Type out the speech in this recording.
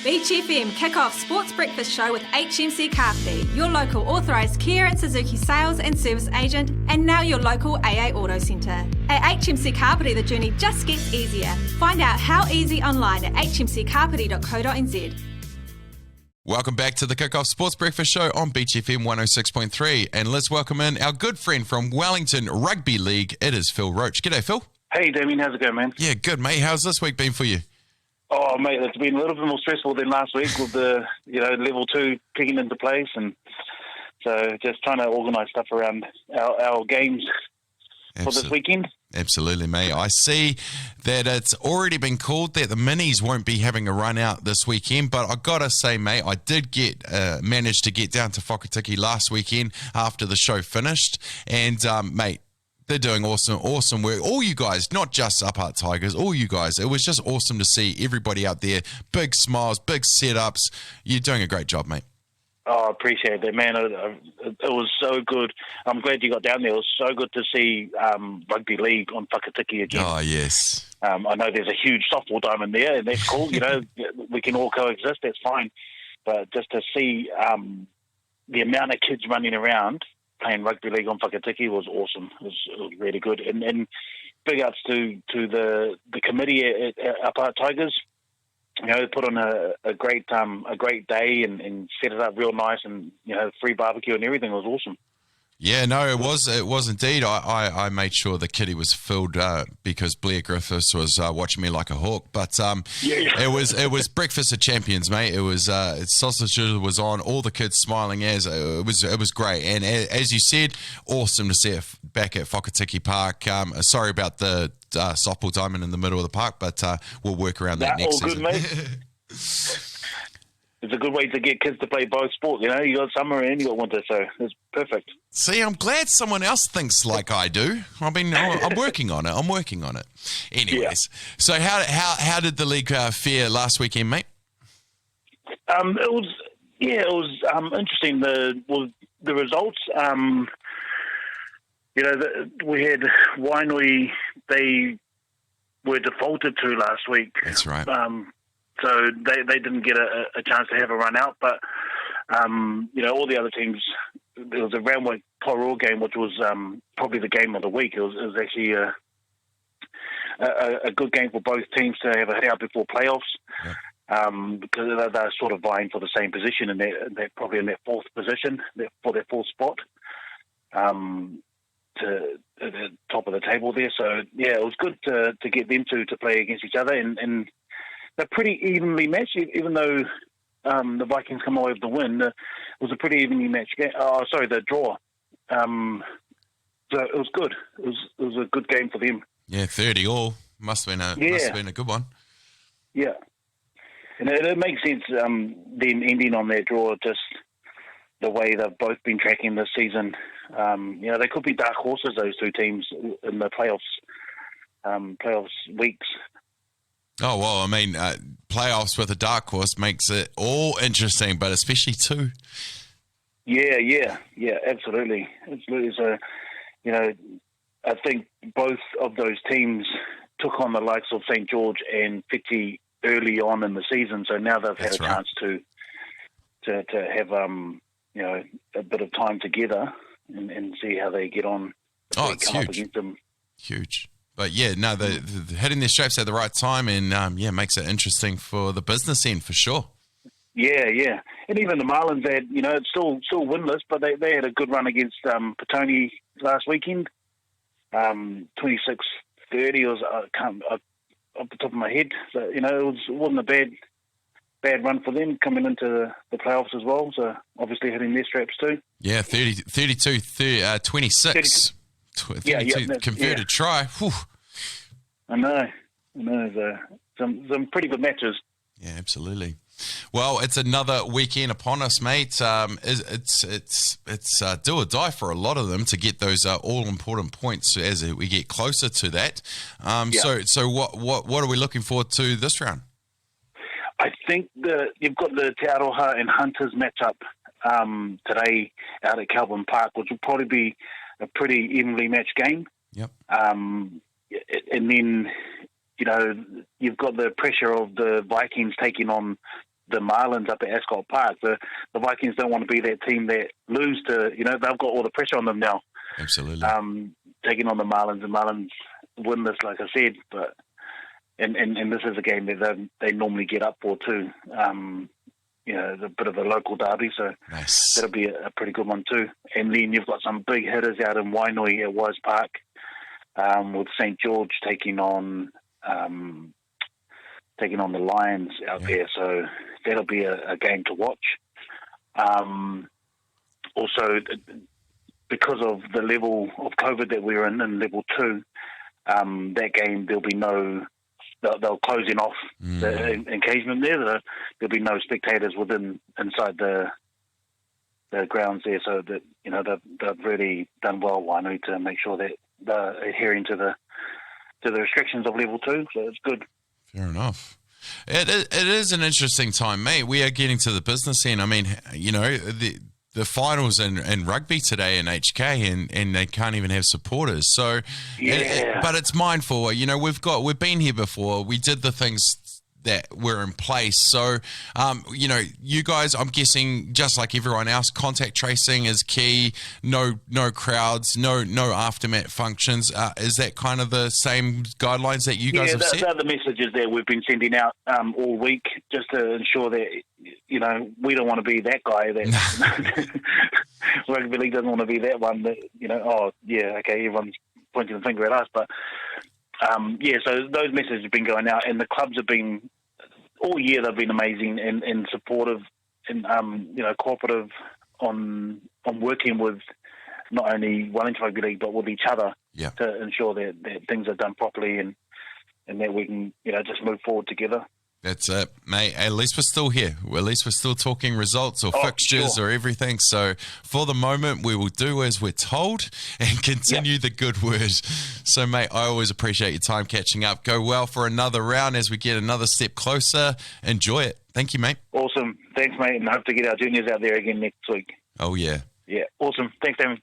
Beach FM kick-off sports breakfast show with HMC Kapiti, your local authorised Kia and Suzuki sales and service agent, and now your local AA Auto Centre. At HMC Kapiti, the journey just gets easier. Find out how easy online at hmckapiti.co.nz. Welcome back to the Kick-Off Sports Breakfast Show on Beach FM 106.3. And let's welcome in our good friend from Wellington Rugby League. It is Phil Roache. G'day, Phil. Hey, Damian. How's it going, man? Yeah, good, mate. How's this week been for you? Oh, mate, it's been a little bit more stressful than last week with the, level 2 kicking into place. And so just trying to organise stuff around our games for this weekend. Absolutely, mate. I see that it's already been called that the minis won't be having a run out this weekend, but I gotta say, mate, I did manage to get down to Whakatiki last weekend after the show finished, and mate, they're doing awesome work. All you guys, not just Upart Tigers, all you guys. It was just awesome to see everybody out there. Big smiles, big setups. You're doing a great job, mate. Oh, I appreciate that, man. It was so good. I'm glad you got down there. It was so good to see Rugby League on Whakatiki again. Oh, yes. I know there's a huge softball diamond there, and that's cool. We can all coexist. That's fine. But just to see the amount of kids running around playing Rugby League on Whakatiki was awesome. It was really good. And big ups to the committee at Upart Tigers. Put on a great day and set it up real nice, and free barbecue and everything. It was awesome. Yeah, no, it was indeed. I made sure the kitty was filled because Blair Griffiths was watching me like a hawk. But it was breakfast of champions, mate. It was sausage was on, all the kids smiling it was great. And as you said, awesome to see it back at Whakatiki Park. Sorry about the softball diamond in the middle of the park, but we'll work around that next season. All good, mate. It's a good way to get kids to play both sports. You got summer and you got winter, so it's perfect. See, I'm glad someone else thinks like I do. I'm working on it. Anyways, So how did the league fare last weekend, mate? It was interesting. The results. We had Wainui. They were defaulted to last week. That's right. So they didn't get a chance to have a run out, but all the other teams. There was a Roundwood Poroa game, which was probably the game of the week. It was actually a good game for both teams to have a hit out before playoffs, because they're sort of vying for the same position, and they're probably in that fourth position for their fourth spot. To the top of the table there. So it was good to get them to play against each other, and they're pretty evenly matched, even though the Vikings come away with the win. It was a pretty evenly matched game. The draw. So it was good. It was a good game for them. Yeah, 30 all. Must have been a good one. Yeah. And it makes sense, them ending on their draw, just the way they've both been tracking this season. They could be dark horses, those two teams, in the playoffs weeks. Oh, well, I mean, playoffs with a dark horse makes it all interesting, but especially two. Yeah, absolutely. So, I think both of those teams took on the likes of St. George and Whiti early on in the season, so now they've had a chance to have a bit of time together and see how they get on. Oh, it's huge. Up against them. Huge. But they're hitting their straps at the right time, and makes it interesting for the business end for sure. Yeah. And even the Marlins had, it's still winless, but they had a good run against Petone last weekend. 26-30 was off the top of my head. So, it wasn't a bad run for them coming into the playoffs as well. So obviously hitting their straps too. Yeah, 26. 32 converted try. Whew. I know. Some pretty good matches. Yeah, absolutely. Well, it's another weekend upon us, mate. It's do or die for a lot of them to get those all important points as we get closer to that. So what are we looking forward to this round? I think you've got the Te Aroha and Hunters matchup today out at Calvin Park, which will probably be a pretty evenly matched game. Yep. And then, you've got the pressure of the Vikings taking on the Marlins up at Ascot Park. The Vikings don't want to be that team that lose to, they've got all the pressure on them now. Absolutely. Taking on the Marlins, and Marlins win this, like I said, but and this is a game that they normally get up for too. It's a bit of a local derby, so nice. That'll be a pretty good one too. And then you've got some big hitters out in Wainui at Wise Park, with St. George taking on the Lions out there. So that'll be a game to watch. Also, because of the level of COVID that we're in level 2, that game there'll be no. They'll closing off the engagement there. There'll be no spectators inside the grounds there. So that they've really done well, Wainui, to make sure that they're adhering to the restrictions of level 2. So it's good. Fair enough. It is an interesting time, mate. We are getting to the business end. I mean, the finals in rugby today in HK, and they can't even have supporters. So, but it's mindful. We've been here before. We did the things that were in place. So, you guys, I'm guessing, just like everyone else, contact tracing is key. No crowds, no aftermath functions. Is that kind of the same guidelines that you guys have set? Yeah, those are the messages that we've been sending out all week, just to ensure that, we don't want to be that guy that rugby league doesn't want to be that one that, everyone's pointing the finger at us. But, so those messages have been going out, and the clubs have been, all year they've been amazing and supportive and, cooperative on working with not only Wellington Rugby League, but with each other to ensure that things are done properly and that we can, just move forward together. That's it, mate. At least we're still here. At least we're still talking results or fixtures or everything. So for the moment, we will do as we're told and continue the good word. So, mate, I always appreciate your time catching up. Go well for another round as we get another step closer. Enjoy it. Thank you, mate. Awesome. Thanks, mate. And I hope to get our juniors out there again next week. Oh, yeah. Yeah, awesome. Thanks, Damon.